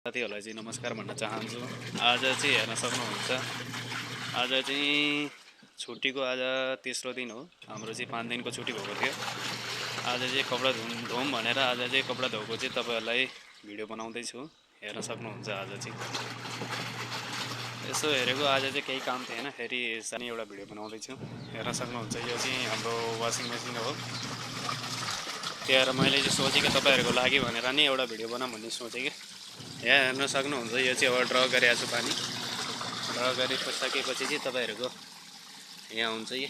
साथीहरूलाई चाहिँ नमस्कार भन्न चाहन्छु। आज चाहिँ हेर्न सक्नुहुन्छ, आज चाहिँ छुट्टीको आज तेस्रो दिन हो। हाम्रो चाहिँ 5 दिनको छुट्टी भएको थियो। आज चाहिँ कपडा धुम भनेर आज चाहिँ कपडा धोएको चाहिँ तपाईँहरूलाई भिडियो बनाउँदैछु। हेर्न सक्नुहुन्छ आज चाहिँ यसो हेरेको आज चाहिँ केही काम थिएन, फेरि सानो एउटा भिडियो बनाउँदैछु। हेर्न सक्नुहुन्छ यो चाहिँ हाम्रो वासिङ मेसिन हो। त्यही भएर मैले चाहिँ सोचेँ कि तपाईँहरूको लागि भनेर नि एउटा भिडियो बनाऊँ भन्ने सोचेँ कि। यहाँ हेर्न सक्नुहुन्छ यो चाहिँ अब ड्र गरेको छु पानी। ड्र गरिसकेपछि चाहिँ तपाईँहरूको यहाँ हुन्छ कि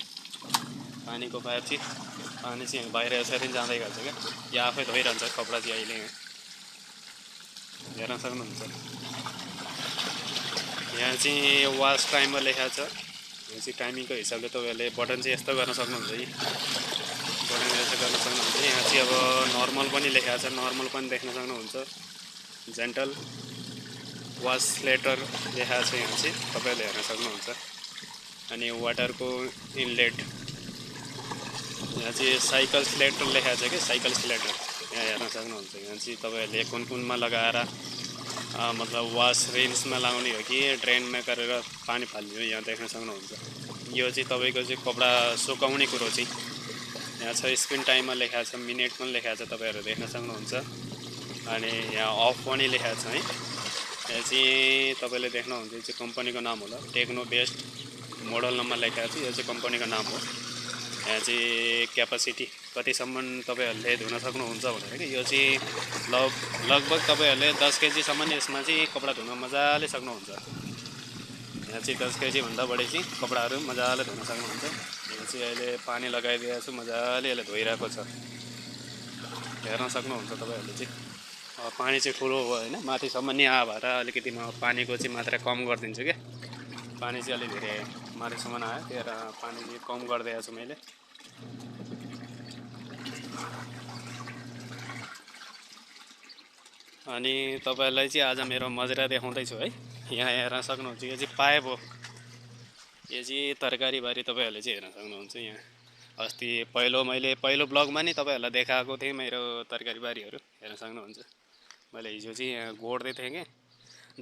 पानीको पाइप चाहिँ पानी चाहिँ बाहिर यसरी जाँदै गर्छ क्या। यो आफै धोइरहन्छ कपडा चाहिँ अहिले हेर्न सक्नुहुन्छ। यहाँ चाहिँ वास टाइमर लेखाएको छ। यो चाहिँ टाइमिङको हिसाबले तपाईँहरूले बटन चाहिँ यस्तो गर्न सक्नुहुन्छ कि बटन यस्तो गर्न सक्नुहुन्छ। यहाँ चाहिँ अब नर्मल पनि लेखाएको छ, नर्मल पनि देख्न सक्नुहुन्छ। जेन्टल वास लेटर लेखाएको छ यहाँ चाहिँ तपाईँले हेर्न सक्नुहुन्छ। अनि वाटरको इनलेट यहाँ चाहिँ साइकल सिलेक्टर लेखाएको छ कि साइकल सिलेक्टर यहाँ हेर्न सक्नुहुन्छ। यहाँ चाहिँ तपाईँहरूले कुन कुनमा लगाएर मतलब वास रेन्जमा लगाउने हो कि ड्रेनमा गरेर पानी फाल्ने हो यहाँ देख्न सक्नुहुन्छ। यो चाहिँ तपाईँको चाहिँ कपडा सुकाउने कुरो चाहिँ यहाँ छ। स्क्रिन टाइममा लेखाएको छ, मिनेट पनि लेखाएको छ, तपाईँहरू देख्न सक्नुहुन्छ। अनि यहाँ अफ पनि लेखाएको छ है। यहाँ चाहिँ तपाईँले देख्नुहुन्छ यो चाहिँ कम्पनीको नाम होला, टेक्नो बेस्ट मोडल नम्बर लेखाएको छ। यो चाहिँ कम्पनीको नाम हो। यहाँ चाहिँ क्यापासिटी कतिसम्म तपाईँहरूले धुन सक्नुहुन्छ भनेर कि यो चाहिँ लगभग तपाईँहरूले 10 केजीसम्म यसमा चाहिँ कपडा धुन मजाले सक्नुहुन्छ। यहाँ चाहिँ 10 केजीभन्दा बढी चाहिँ कपडाहरू मजाले धुन सक्नुहुन्छ। यहाँ चाहिँ अहिले पानी लगाइदिएको छु, मजाले यसले धोइरहेको छ, हेर्न सक्नुहुन्छ तपाईँहरूले चाहिँ। पानी चाहिँ ठुलो हो होइन, माथिसम्म नि आ भएर अलिकति म पानीको चाहिँ मात्रा कम गरिदिन्छु क्या। पानी चाहिँ अलिक धेरै माथिसम्म आयो, त्यही भएर पानी चाहिँ कम गरिदिएको छु मैले। अनि तपाईँलाई चाहिँ आज मेरो मजरा देखाउँदैछु है। यहाँ हेर्न सक्नुहुन्छ यो चाहिँ पाइप हो। यो चाहिँ तरकारीबारी तपाईँहरूले चाहिँ हेर्न सक्नुहुन्छ। यहाँ अस्ति मैले पहिलो ब्लगमा नि तपाईँहरूलाई देखाएको थिएँ मेरो तरकारीबारीहरू हेर्न सक्नुहुन्छ। मैले हिजो चाहिँ यहाँ गोड्दै थिएँ कि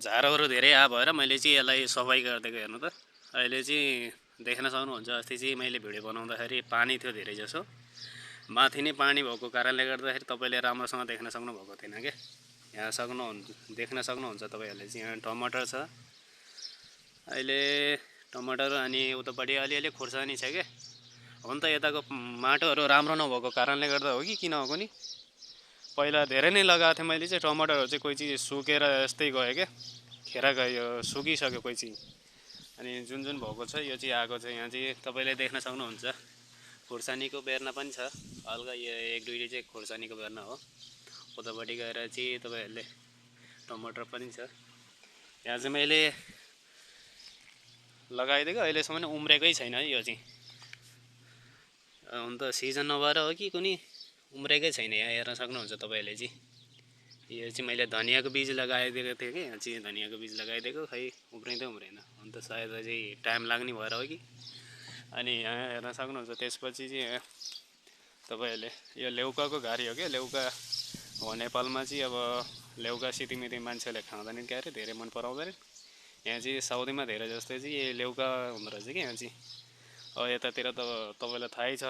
झारहरू धेरै आ भएर मैले चाहिँ यसलाई सफाइ गरिदिएको। हेर्नु त अहिले चाहिँ देख्न सक्नुहुन्छ। अस्ति चाहिँ मैले भिडियो बनाउँदाखेरि पानी थियो धेरै जसो, माथि नै पानी भएको कारणले गर्दाखेरि तपाईँले राम्रोसँग देख्न सक्नुभएको थिएन क्या। यहाँ देख्न सक्नुहुन्छ तपाईँहरूले चाहिँ यहाँ टमाटर छ अहिले, टमाटर अनि उतापट्टि अलिअलि खुर्सानी छ क्या। हुन त यताको माटोहरू राम्रो नभएको कारणले गर्दा हो कि किन हो नि, पहिला धेरै नै लगाएको थिएँ मैले चाहिँ टमाटरहरू चाहिँ कोही चाहिँ सुकेर यस्तै गयो क्या, खेर गयो, सुकिसक्यो कोही चाहिँ। अनि जुन भएको छ यो चाहिँ आएको छ। यहाँ चाहिँ तपाईँले देख्न सक्नुहुन्छ खुर्सानीको बेर्ना पनि छ हल्का, यो 1-2 चाहिँ खुर्सानीको बेर्ना हो। उतापट्टि गएर चाहिँ तपाईँहरूले टमाटर पनि छ। यहाँ चाहिँ मैले लगाइदिएको, अहिलेसम्म उम्रेकै छैन है। यो चाहिँ हुन त सिजन नभएर हो कि कुनै उम्रेकै छैन। यहाँ हेर्न सक्नुहुन्छ तपाईँहरूले चाहिँ यो चाहिँ मैले धनियाँको बीज लगाइदिएको थिएँ कि, यहाँ चाहिँ धनियाँको बीज लगाइदिएको, खै उम्रिँदै उम्रेन। हुन त सायद अझै टाइम लाग्ने भएर हो कि। अनि यहाँ हेर्न सक्नुहुन्छ त्यसपछि चाहिँ तपाईँहरूले यो लेउकाको घारी हो क्या। लेउका हो नेपालमा चाहिँ अब लेउका सितिमिति मान्छेले खाँदैनन् क्या अरे, धेरै मन पराउँदैन। यहाँ चाहिँ साउदीमा धेरै जस्तै चाहिँ यो लेउका हुँदो रहेछ कि यहाँ चाहिँ। अब यतातिर त तपाईँलाई थाहै छ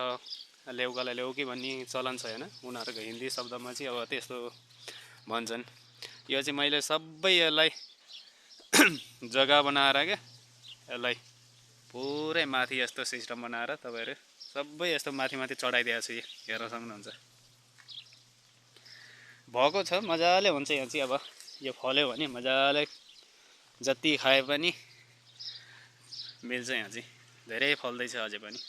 लेउकालाई लेउकी भन्ने चलन छ होइन, उनीहरूको हिन्दी शब्दमा चाहिँ अब त्यस्तो भन्छन्। यो चाहिँ मैले सबै यसलाई जग्गा बनाएर क्या, यसलाई पुरै माथि यस्तो सिस्टम बनाएर तपाईँहरू सबै यस्तो माथि चढाइदिएको छु। हेर्न सक्नुहुन्छ भएको छ मजाले हुन्छ। यहाँ चाहिँ अब यो फल्यो भने मजाले जति खाए पनि मिल्छ। यहाँ चाहिँ धेरै फल्दैछ अझै पनि।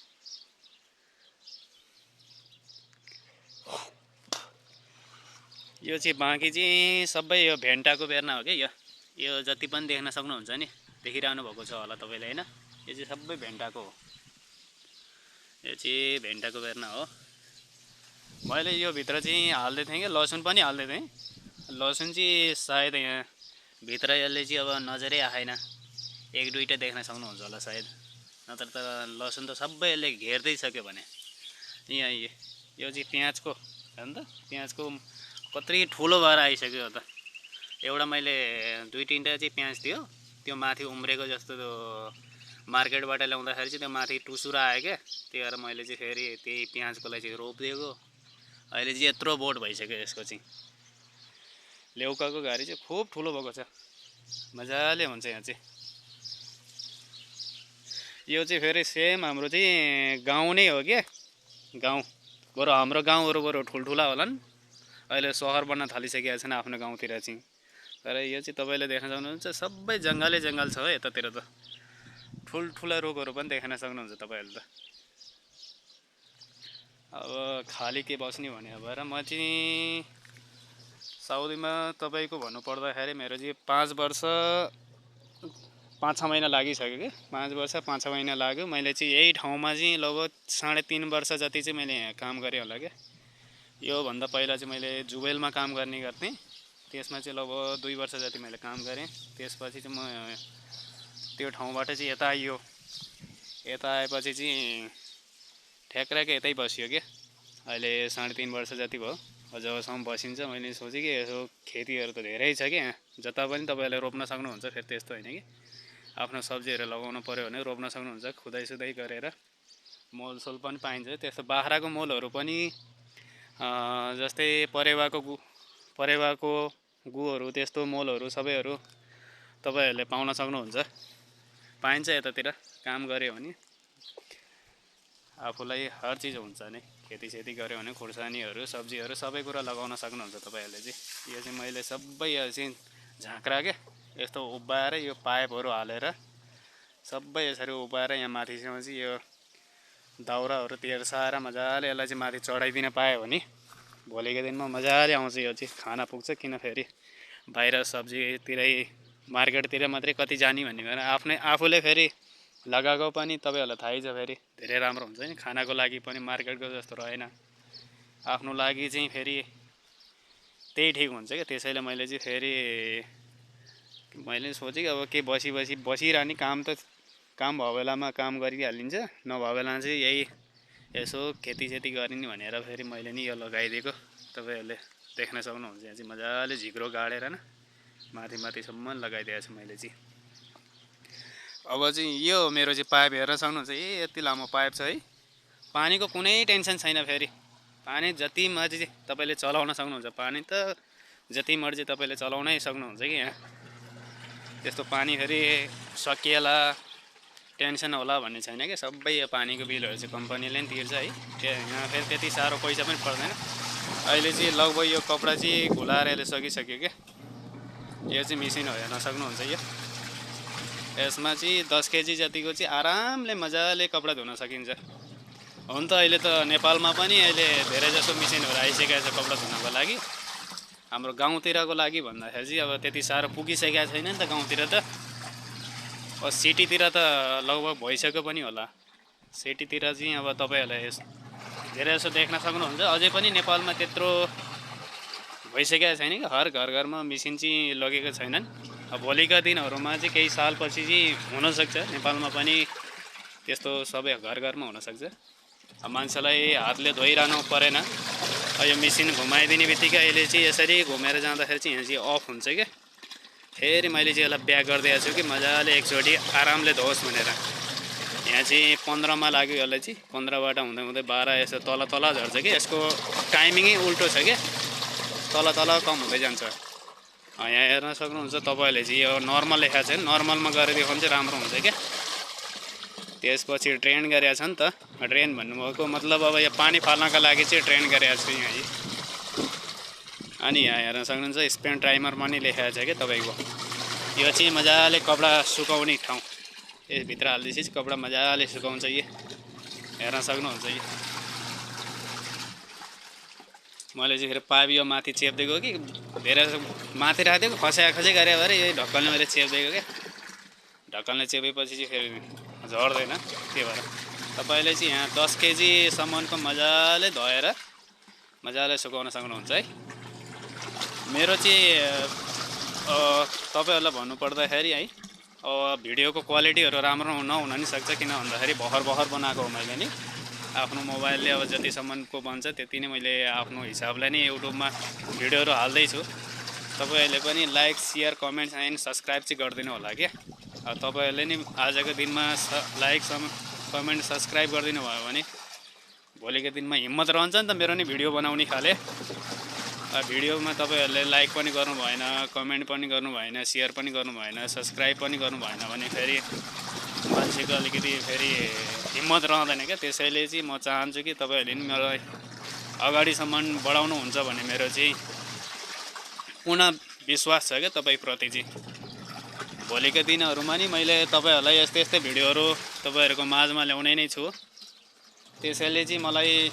यो चाहिँ बाँकी चाहिँ सबै यो भेन्टाको बेर्ना हो क्या। यो जति पनि देख्न सक्नुहुन्छ नि, देखिरहनु भएको छ होला तपाईँले होइन, यो चाहिँ सबै भेन्टाको हो। यो चाहिँ भेन्टाको बेर्ना हो। मैले यो भित्र चाहिँ हाल्दै थिएँ कि लसुन पनि हाल्दै थिएँ। लसुन चाहिँ सायद यहाँ भित्र यसले चाहिँ अब नजरै आएन, 1-2 देख्न सक्नुहुन्छ होला सायद, नत्र त लसुन त सबै यसले घेर्दै सक्यो भने। यहाँ यो चाहिँ प्याजको हेर्नु त, प्याजको कत्रै ठुलो भएर आइसक्यो त। एउटा मैले 2-3टा चाहिँ प्याज थियो, त्यो माथि उम्रेको जस्तो त्यो मार्केटबाट ल्याउँदाखेरि चाहिँ त्यो माथि टुसुरा आयो क्या। त्यही भएर मैले चाहिँ फेरि त्यही प्याजकोलाई चाहिँ रोपिदिएको। अहिले चाहिँ यत्रो बोट भइसक्यो यसको चाहिँ। लेउकाको घारी चाहिँ खुब ठुलो भएको छ, मजाले हुन्छ यहाँ चाहिँ। यो चाहिँ फेरि सेम हाम्रो चाहिँ गाउँ नै हो क्या, गाउँ। बरु हाम्रो गाउँहरू बरु ठुल्ठुला होलान्, अहिले सहर बन्न थालिसकेका छन् आफ्नो गाउँतिर चाहिँ। तर यो चाहिँ तपाईँले देख्न सक्नुहुन्छ सबै जङ्गलै जङ्गल छ हो यतातिर त। ठुल्ठुला रुखहरू पनि देख्न सक्नुहुन्छ तपाईँहरूले त। अब खाली के बस्ने भने भएर म चाहिँ साउदीमा तपाईँको भन्नुपर्दाखेरि मेरो चाहिँ 5 वर्ष 5-6 महिना लागिसक्यो कि। 5 वर्ष 5-6 महिना लाग्यो। मैले चाहिँ यही ठाउँमा चाहिँ लगभग 3.5 वर्ष जति चाहिँ मैले यहाँ काम गरेँ होला क्या। योभन्दा पहिला चाहिँ मैले जुबेलमा काम गर्ने गर्थेँ, त्यसमा चाहिँ लगभग 2 वर्ष जति मैले काम गरेँ। त्यसपछि चाहिँ म त्यो ठाउँबाट चाहिँ यता आइयो। यता आएपछि चाहिँ ठ्याक्राकै यतै बसियो क्या। अहिले 3.5 वर्ष जति भयो, जबसम्म बसिन्छ। मैले सोचेँ कि यसो खेतीहरू त धेरै छ क्या, जता पनि तपाईँहरूले रोप्न सक्नुहुन्छ। फेरि त्यस्तो होइन कि आफ्नो सब्जीहरू लगाउनु पऱ्यो भने रोप्न सक्नुहुन्छ, खुदाइसुदाइ गरेर। मोलसोल पनि पाइन्छ त्यस्तो। बाख्राको मोलहरू पनि जस्तै परेवाको गुहरू, त्यस्तो मोलहरू सबैहरू तपाईँहरूले पाउन सक्नुहुन्छ, पाइन्छ यतातिर। काम गऱ्यो भने आफूलाई हर चिज हुन्छ नै। खेतीसेती गऱ्यो भने खुर्सानीहरू, सब्जीहरू सबै कुरा लगाउन सक्नुहुन्छ तपाईँहरूले चाहिँ। यो चाहिँ मैले सबै चाहिँ झाँक्रा क्या, यस्तो उभ्याएर यो पाइपहरू हालेर सबै यसरी उभ्याएर यहाँ माथिसम्म चाहिँ यो दाउराहरू तेर्साएर मजाले यसलाई चाहिँ माथि चढाइदिन पायो भने भोलिको दिनमा मजाले आउँछ। यो चाहिँ खाना पुग्छ। किन फेरि बाहिर सब्जीतिरै मार्केटतिर मात्रै कति जाने भन्ने भएर आफूले फेरि लगाएको पनि तपाईँहरूलाई थाहै छ फेरि धेरै राम्रो हुन्छ नि। खानाको लागि पनि मार्केटको जस्तो रहेन, आफ्नो लागि चाहिँ फेरि त्यही ठिक हुन्छ क्या। त्यसैले मैले चाहिँ फेरि मैले सोचेँ कि अब के बसिरहने, काम भयो बेलामा काम गरिहालिन्छ, नभए बेलामा चाहिँ यही यसो खेतीसेती गरिने भनेर फेरि मैले नि यो लगाइदिएको। तपाईँहरूले देख्न सक्नुहुन्छ यहाँ चाहिँ मजाले झिक्रो गाडेर माथि माथिसम्म लगाइदिएको छु मैले चाहिँ। अब चाहिँ यो मेरो चाहिँ पाइप हेर्न सक्नुहुन्छ, यति लामो पाइप छ है। पानीको कुनै टेन्सन छैन। फेरि पानी जति मर्जी तपाईँले चलाउन सक्नुहुन्छ, पानी त जति मर्जी तपाईँले चलाउनै सक्नुहुन्छ कि यहाँ। त्यस्तो पानी फेरि सकिएला टेन्सन होला भन्ने छैन क्या। सबै यो पानीको बिलहरू चाहिँ कम्पनीले नि तिर्छ है। यहाँ फेरि त्यति साह्रो पैसा पनि पर्दैन। अहिले चाहिँ लगभग यो कपडा चाहिँ घुलाएर यसले सकिसक्यो क्या। यो चाहिँ मेसिन हो, हेर्न सक्नुहुन्छ। यसमा चाहिँ 10 केजी जतिको चाहिँ आरामले मजाले कपडा धुन सकिन्छ। हुन त अहिले त नेपालमा पनि अहिले धेरै जसो मेसिनहरू आइसकेको छ कपडा धुनको लागि। हाम्रो गाउँतिरको लागि भन्दाखेरि चाहिँ अब त्यति साह्रो पुगिसकेको छैन नि त गाउँतिर त। सिटीतिर त लगभग भइसक्यो पनि होला। सिटीतिर चाहिँ अब तपाईँहरूलाई धेरै जसो देख्न सक्नुहुन्छ। अझै पनि नेपालमा त्यत्रो भइसकेको छैन कि हर घरमा मेसिन चाहिँ लगेको छैनन्। अब भोलिका दिनहरूमा चाहिँ केही सालपछि चाहिँ हुनसक्छ नेपालमा पनि त्यस्तो सबै घरमा हुनसक्छ। अब मान्छेलाई हातले धोइरहनु परेन। यो मेसिन घुमाइदिने बित्तिकै अहिले चाहिँ यसरी घुमेर जाँदाखेरि चाहिँ यहाँ चाहिँ अफ हुन्छ क्या। फेरि मैले चाहिँ यसलाई ब्याक गरिदिएको छु कि मजाले एकचोटि आरामले धोस् भनेर। यहाँ चाहिँ 15मा लाग्यो यसलाई चाहिँ। 15बाट हुँदै हुँदै 12 यसो तल झर्छ कि। यसको टाइमिङै उल्टो छ क्या, तल कम हुँदै जान्छ। यहाँ हेर्न सक्नुहुन्छ तपाईँहरूले चाहिँ यो नर्मल लेखाएको छ नि, नर्मलमा गरेर देखाउनु चाहिँ राम्रो हुन्छ क्या। त्यसपछि ड्रेन गरेको छ नि त। ड्रेन भन्नुभएको मतलब अब यो पानी फाल्नका लागि चाहिँ ड्रेन गरेको छु यहाँ। अनि यहाँ हेर्न सक्नुहुन्छ स्पेन टाइमर पनि लेखाएको छ क्या तपाईँको। यो चाहिँ मजाले कपडा सुकाउने ठाउँ। यसभित्र हाल्दैछ कपडा मजाले सुकाउँछ। हेर्न सक्नुहुन्छ। मैले चाहिँ फेरि पाइप यो माथि चेप्दिएको कि धेरै माथि राखिदिएको, खसाइ गरे भएर यही ढक्कलले मैले चेप्दिएको क्या। ढक्कलले चेपेपछि चाहिँ फेरि झर्दैन। त्यही भएर तपाईँले चाहिँ यहाँ 10 केजीसम्मको मजाले धोएर मजाले सुकाउन सक्नुहुन्छ है। मेरो चाहिँ तपाईँहरूलाई भन्नुपर्दाखेरि है, भिडियोको क्वालिटीहरू राम्रो नहुन नि सक्छ। किन भन्दाखेरि भर्खर बनाएको हो मैले नि। आफ्नो मोबाइलले अब जतिसम्मको बन्छ त्यति नै मैले आफ्नो हिसाबले नै युट्युबमा भिडियोहरू हाल्दैछु। तपाईहरुले पनि like share comment and subscribe चाहिँ गरिदिनु होला के। तपाईहरुले नि आजको दिनमा लाइक कमेन्ट सब्स्क्राइब गरिदिनु भयो भने भोलिको दिनमा हिम्मत रहन्छ नि त मेरो नि भिडियो बनाउने खाले। भिडियोमा तपाईहरुले लाइक पनि गर्नु भएन, कमेन्ट पनि गर्नु भएन, शेयर पनि गर्नु भएन, सब्स्क्राइब पनि गर्नु भएन भने फेरि मान्छेको अलिकति फेरि हिम्मत रहँदैन क्या। त्यसैले चाहिँ म चाहन्छु कि तपाईहरुले नि मलाई अगाडिसम्म बढाउनु हुन्छ भन्ने मेरो चाहिँ पूर्ण विश्वास छ क्या तपाईप्रति चाहिँ। भोलिको दिनहरुमा नि मैले तपाईहरुलाई यस्तै यस्तै भिडियोहरु तपाईहरुको माझमा ल्याउने नै छु। त्यसैले चाहिँ मलाई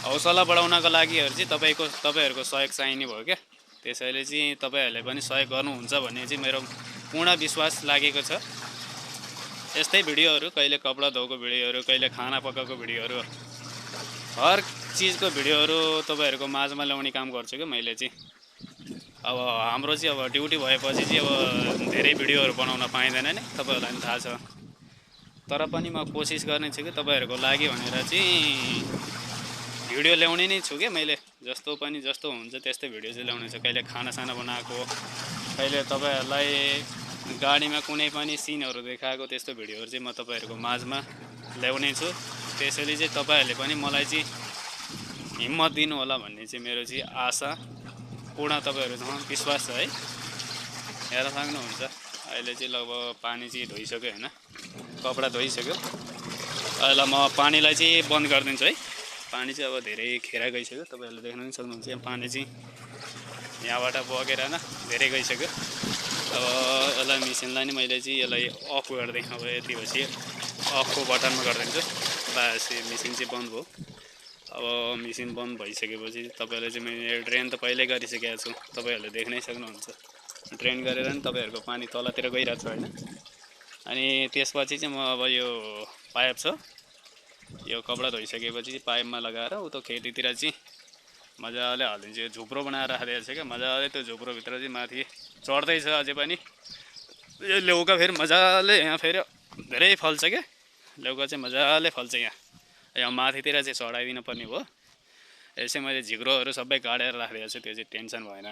हौसला बढाउनको लागिहरु चाहिँ तपाईहरुको सहयोग चाहिने भयो क्या। त्यसैले चाहिँ तपाईहरुले पनि सहयोग गर्नुहुन्छ भन्ने चाहिँ मेरो पूर्ण विश्वास लागेको छ। यस्तै भिडियोहरु कहिले कपडा धोको भिडियोहरु, कहिले खाना पकाएको भिडियोहरु, हर चीजको भिडियोहरु तपाईहरुको माझमा ल्याउने काम गर्छु के मैले चाहिँ। अब हाम्रो चाहिँ अब ड्युटी भएपछि चाहिँ अब धेरै भिडियोहरु बनाउन पाइदैन नि, तपाईहरुलाई पनि थाहा छ। तर पनि म कोसिस गर्ने छु कि तपाईहरुको लागि भनेर चाहिँ भिडियो ल्याउने नै छु के मैले। जस्तो हुन्छ त्यस्तै भिडियो चाहिँ ल्याउने छु। कहिले खानासाना बनाएको, कहिले तपाईहरुलाई गाडीमा कुनै पनि सिनहरु देखाएको त्यस्तो भिडियोहरु चाहिँ म तपाईहरुको माझमा ल्याउने छु। त्यसैले चाहिँ तपाईहरुले पनि मलाई चाहिँ हिम्मत दिनु होला भन्ने चाहिँ मेरो चाहिँ आशा पूर्ण तपाईहरुसँग विश्वास छ है। हेर सक्नुहुन्छ अहिले चाहिँ लगभग पानी चाहिँ धोइसक्यो हैन, कपडा धोइसक्यो। अहिले म पानीलाई चाहिँ बन्द गरिदिन्छु है। पानी चाहिँ अब धेरै खेर गइसक्यो, तपाईहरुले देख्न पनि सक्नुहुन्छ। यहाँ पानी चाहिँ यहाँबाट बगेर न धेरै गइसक्यो। अब यसलाई मेसिनलाई नि मैले चाहिँ यसलाई अफ गर्दै अब यति भएपछि अफको बटनमा गरिदिन्छु। बस मेसिन चाहिँ बन्द भयो। अब मेसिन बन्द भइसकेपछि तपाईहरुले चाहिँ मैले ड्रेन त पहिल्यै गरिसकेको छु, तपाईहरुले देख्नै सक्नुहुन्छ। ड्रेन गरेर नि तपाईहरुको पानी तलतिर गइरहेको छ हैन। अनि त्यसपछि चाहिँ म अब यो पाइप छ, यो कपडा धोइसकेपछि पाइपमा लगाएर उतो खेतीतिर चाहिँ मजाले हालिदिन्छु। यो झुप्रो बनाएर राखेको छ क्या, मजाले त्यो झुप्रो भित्र चाहिँ माथि चढ्दै छ अझै पनि। यो लेउका फेरि मजाले यहाँ फेरि धेरै फल्छ क्या, लेउका चाहिँ मजाले फल्छ यहाँ माथितिर चाहिँ चढाइदिनु पर्ने भयो। यसै मैले झिग्रोहरु सबै गाडेर राखेको छु, त्यो चाहिँ टेन्सन भएन।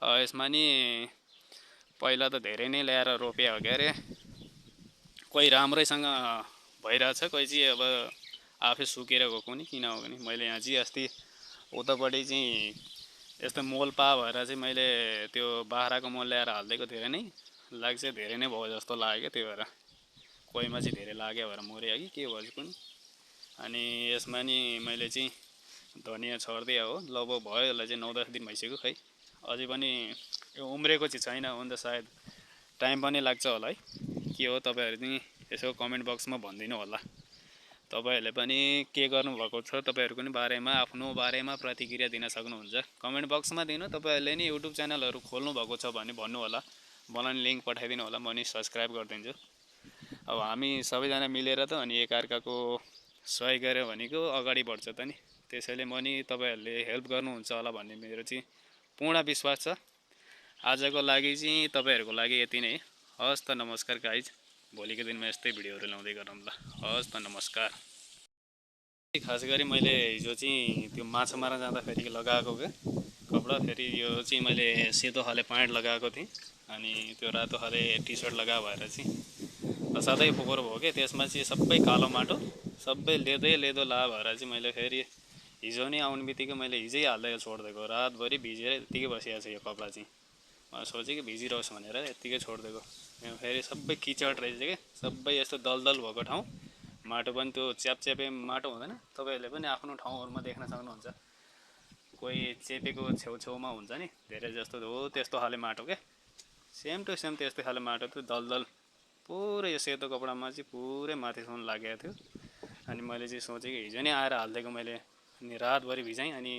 यसमा नि पहिला त धेरै नै ल्याएर रोपे हो के अरे, कोही राम्रैसँग भइरहेछ, कोही चाहिँ अब आफै सुकेर गएको नि किन हो नि। मैले यहाँ चाहिँ अस्ति उतापट्टि चाहिँ यस्तो मोल पा भएर चाहिँ मैले त्यो बाख्राको मोल ल्याएर हालिदिएको धेरै नै लाग्छ, धेरै नै भयो जस्तो लाग्यो। त्यही भएर कोहीमा चाहिँ धेरै लाग्यो भएर मर्यो कि के भयो कुनि। अनि यसमा नि मैले चाहिँ धनिया छर्दिया हो, लगभग भयो यसलाई चाहिँ 9-10 दिन भइसक्यो। खै अझै पनि यो उम्रेको चाहिँ छैन, हुन त सायद टाइम पनि लाग्छ होला है। के हो तपाईहरु नि यसो कमेन्ट बक्समा भनिदिनु होला। तपाईहरुले पनि के गर्नुभएको छ तपाईहरुको नि बारेमा, आफ्नो बारेमा प्रतिक्रिया दिन सक्नुहुन्छ। कमेन्ट बक्समा दिनु। तपाईहरुले नि युट्युब च्यानलहरु खोल्नु भएको छ भने भन्नु होला, मलाई नि लिंक पठाइदिनु होला, म नि सब्स्क्राइब गरिदिन्छु। अब हामी सबैजना मिलेर त अनि एकअर्काको सहयोग गर्यो भनेको अगाडि बढ्छ त नि। त्यसैले म नि तपाईहरुले हेल्प गर्नुहुन्छ होला भन्ने मेरो चाहिँ पूर्ण विश्वास छ। आजको लागि चाहिँ तपाईहरुको लागि यति नै। हस् त नमस्कार गाइज। भोलिको दिनमा यस्तै भिडियोहरु ल्याउँदै गरौँला। हस् त नमस्कार। खास गरी मैले हिजो चाहिँ त्यो माछा मार्न जाँदाखेरि लगाएको के कपडा, फेरि यो चाहिँ मैले सेतो खाले प्यान्ट लगाएको थिएँ अनि त्यो रातो खाले टी-सर्ट लगाए भएर चाहिँ असाध्यै फोहोर भयो के। त्यसमा चाहिँ सबै कालो माटो, सबै लेदो ला भएर चाहिँ मैले फेरि हिजो नै आउने बित्तिकै मैले हिजै हाल्दै छोडिदिएको। रातभरि भिजेर यत्तिकै बसिएको छ यो कपडा चाहिँ। म सोचेँ कि भिजिरहोस् भनेर यत्तिकै छोडिदिएको। यहाँ फेरि सबै किचड रहेछ के, सबै यस्तो दलदल भएको ठाउँ। माटो पनि त्यो च्यापच्यापे माटो हुँदैन, तपाईहरुले पनि आफ्नो ठाउँहरुमा देख्न सक्नुहुन्छ। कोही चेपेको छेउछेउमा हुन्छ नि धेरै जस्तो हो त्यस्तो खाले माटो के, सेम टु सेम त्यस्तै खाले माटो थियो, दलदल पुरै। यो सेतो कपडामा चाहिँ पुरै माथिसम्म लागेको थियो। अनि मैले चाहिँ सोचेँ कि हिजो नै आएर हालिदिएको मैले, अनि रातभरि भिजाएँ। अनि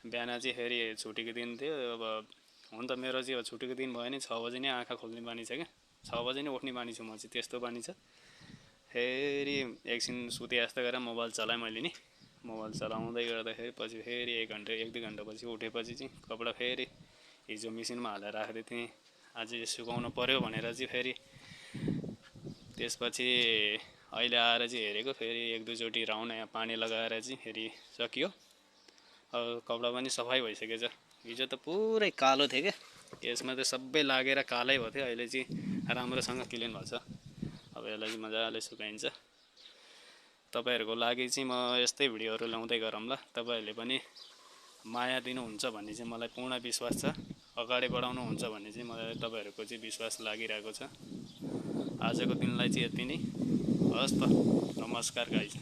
बिहान चाहिँ फेरि छुट्टीको दिन थियो। अब हुन त मेरो चाहिँ छुट्टीको दिन भयो नि 6 बजे नै आँखा खोल्ने बानी छ क्या, 6 बजे नै उठ्ने बानी छु म चाहिँ, त्यस्तो बानी छ। फेरि एकछिन सुते जस्तो गरेर मोबाइल चलाएँ मैले नि। मोबाइल चलाउँदै गर्दाखेरि पछि फेरि 1-2 घन्टा पछि उठेपछि चाहिँ कपडा फेरि हिजो मेसिनमा हालेर राखेको थिएँ, आज सुकाउनु पर्यो भनेर चाहिँ फेरि त्यसपछि अहिले आएर चाहिँ हेरेको, फेरि 1-2 चोटि राउन्ड यहाँ पानी लगाएर चाहिँ फेरि सकियो। अब कपडा पनि सफाइ भइसकेछ। हिजो त पुरै कालो थियो क्या, यसमा त सबै लागेर कालै भयो थियो। अहिले चाहिँ राम्रोसँग क्लिन भएको छ। अब यसलाई चाहिँ मजाले सुकाइन्छ। तपाईँहरूको लागि चाहिँ म यस्तै भिडियोहरू ल्याउँदै गरौँला। तपाईँहरूले पनि माया दिनुहुन्छ भन्ने चाहिँ मलाई पूर्ण विश्वास छ। अगाडि बढाउनुहुन्छ भन्ने चाहिँ मलाई तपाईँहरूको चाहिँ विश्वास लागिरहेको छ। आजको दिनलाई चाहिँ यति नै। हस् त, नमस्कार गाइज।